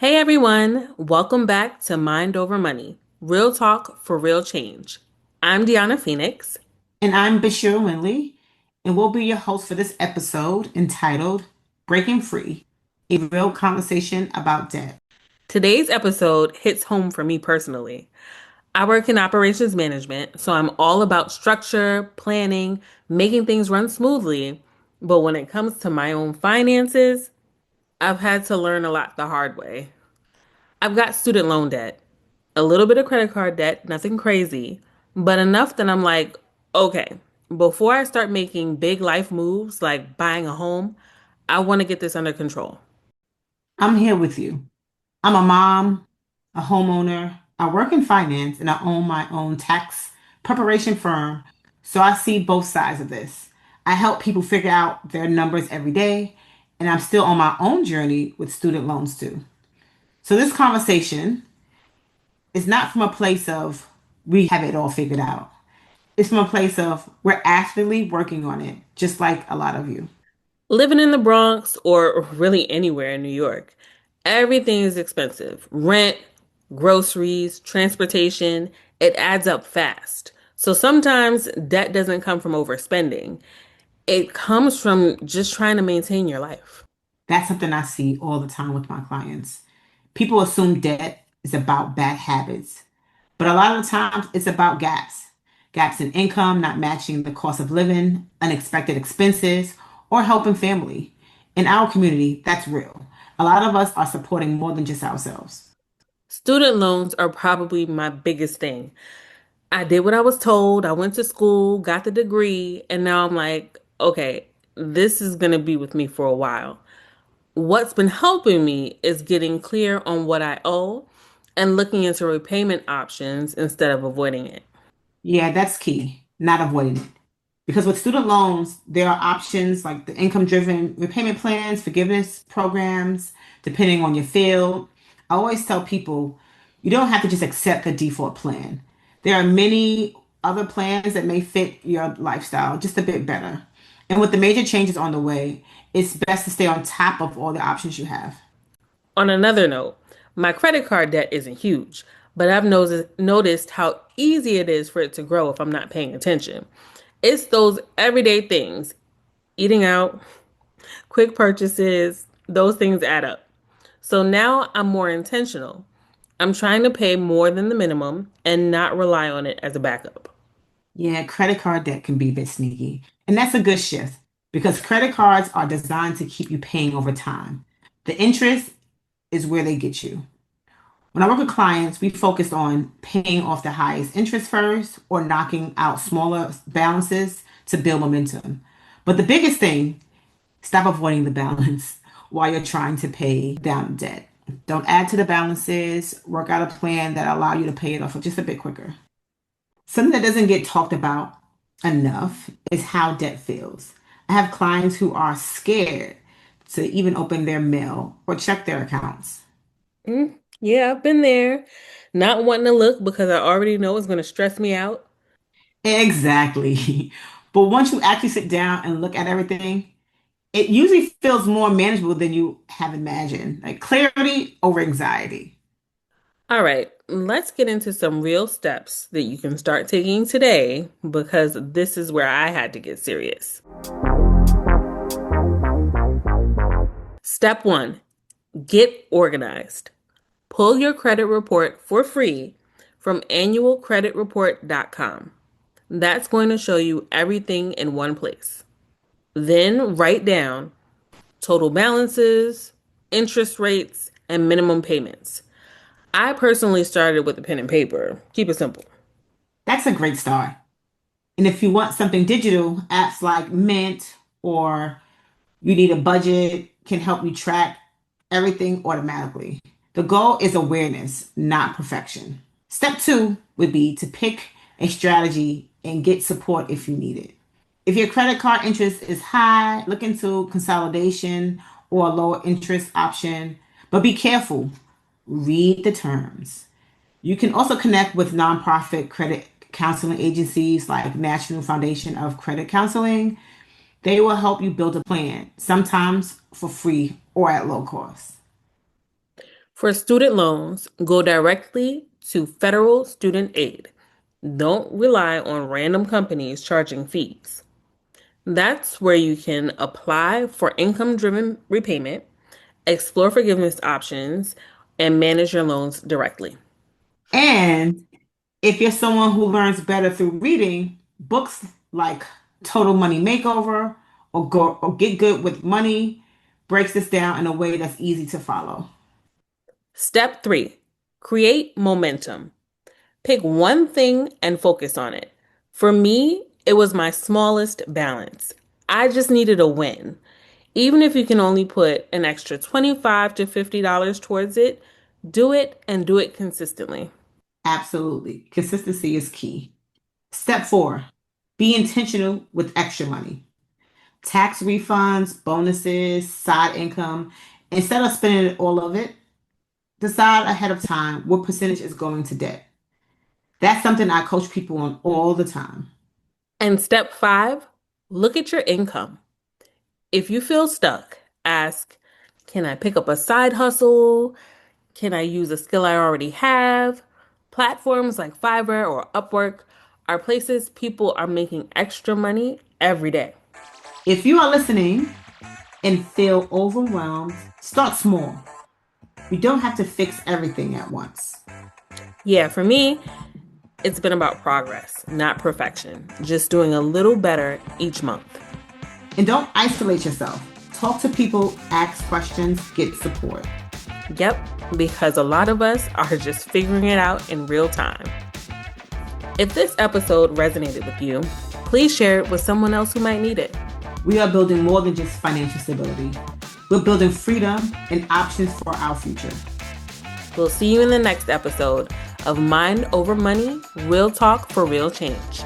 Hey everyone, welcome back to Mind Over Money, real talk for real change. I'm Deanna Phoenix. And I'm Bashir Winley, and we'll be your host for this episode entitled Breaking Free, a real conversation about debt. Today's episode hits home for me personally. I work in operations management, so I'm all about structure, planning, making things run smoothly. But when it comes to my own finances, I've had to learn a lot the hard way. I've got student loan debt, a little bit of credit card debt, nothing crazy, but enough that I'm like, okay, before I start making big life moves like buying a home, I want to get this under control. I'm here with you. I'm a mom, a homeowner. I work in finance and I own my own tax preparation firm. So I see both sides of this. I help people figure out their numbers every day, and I'm still on my own journey with student loans too. So this conversation is not from a place of we have it all figured out. It's from a place of we're actively working on it, just like a lot of you. Living in the Bronx or really anywhere in New York, everything is expensive. Rent, groceries, transportation, it adds up fast. So sometimes debt doesn't come from overspending. It comes from just trying to maintain your life. That's something I see all the time with my clients. People assume debt is about bad habits, but a lot of the times it's about gaps. Gaps in income, not matching the cost of living, unexpected expenses, or helping family. In our community, that's real. A lot of us are supporting more than just ourselves. Student loans are probably my biggest thing. I did what I was told. I went to school, got the degree, and now I'm like, okay, this is going to be with me for a while. What's been helping me is getting clear on what I owe and looking into repayment options instead of avoiding it. Yeah, that's key, not avoiding it. Because with student loans, there are options like the income-driven repayment plans, forgiveness programs, depending on your field. I always tell people you don't have to just accept the default plan. There are many other plans that may fit your lifestyle just a bit better. And with the major changes on the way, it's best to stay on top of all the options you have. On another note, my credit card debt isn't huge, but I've noticed how easy it is for it to grow if I'm not paying attention. It's those everyday things, eating out, quick purchases, those things add up. So now I'm more intentional. I'm trying to pay more than the minimum and not rely on it as a backup. Yeah, credit card debt can be a bit sneaky. And that's a good shift because credit cards are designed to keep you paying over time. The interest is where they get you. When I work with clients, we focus on paying off the highest interest first or knocking out smaller balances to build momentum. But the biggest thing, stop avoiding the balance while you're trying to pay down debt. Don't add to the balances, work out a plan that allow you to pay it off just a bit quicker. Something that doesn't get talked about enough is how debt feels. I have clients who are scared to even open their mail or check their accounts. Yeah, I've been there. Not wanting to look because I already know it's going to stress me out. Exactly. But once you actually sit down and look at everything, it usually feels more manageable than you have imagined. Like clarity over anxiety. All right, let's get into some real steps that you can start taking today because this is where I had to get serious. Step one, get organized. Pull your credit report for free from annualcreditreport.com. That's going to show you everything in one place. Then write down total balances, interest rates, and minimum payments. I personally started with a pen and paper. Keep it simple. That's a great start. And if you want something digital, apps like Mint or you need a budget can help you track everything automatically. The goal is awareness, not perfection. Step two would be to pick a strategy and get support if you need it. If your credit card interest is high, look into consolidation or a lower interest option, but be careful. Read the terms. You can also connect with nonprofit credit counseling agencies like National Foundation of Credit Counseling. They will help you build a plan, sometimes for free or at low cost. For student loans, go directly to federal student aid. Don't rely on random companies charging fees. That's where you can apply for income driven repayment, explore forgiveness options, and manage your loans directly. And if you're someone who learns better through reading, books like Total Money Makeover or Get Good with Money breaks this down in a way that's easy to follow. Step 3, create momentum. Pick one thing and focus on it. For me, it was my smallest balance. I just needed a win. Even if you can only put an extra $25 to $50 towards it, do it and do it consistently. Absolutely. Consistency is key. Step 4, be intentional with extra money. Tax refunds, bonuses, side income. Instead of spending all of it, decide ahead of time what percentage is going to debt. That's something I coach people on all the time. And step 5, look at your income. If you feel stuck, ask, can I pick up a side hustle? Can I use a skill I already have? Platforms like Fiverr or Upwork are places people are making extra money every day. If you are listening and feel overwhelmed, start small. You don't have to fix everything at once. Yeah, for me, it's been about progress, not perfection, just doing a little better each month. And don't isolate yourself. Talk to people, ask questions, get support. Yep, because a lot of us are just figuring it out in real time. If this episode resonated with you, please share it with someone else who might need it. We are building more than just financial stability. We're building freedom and options for our future. We'll see you in the next episode of Mind Over Money, Real Talk for Real Change.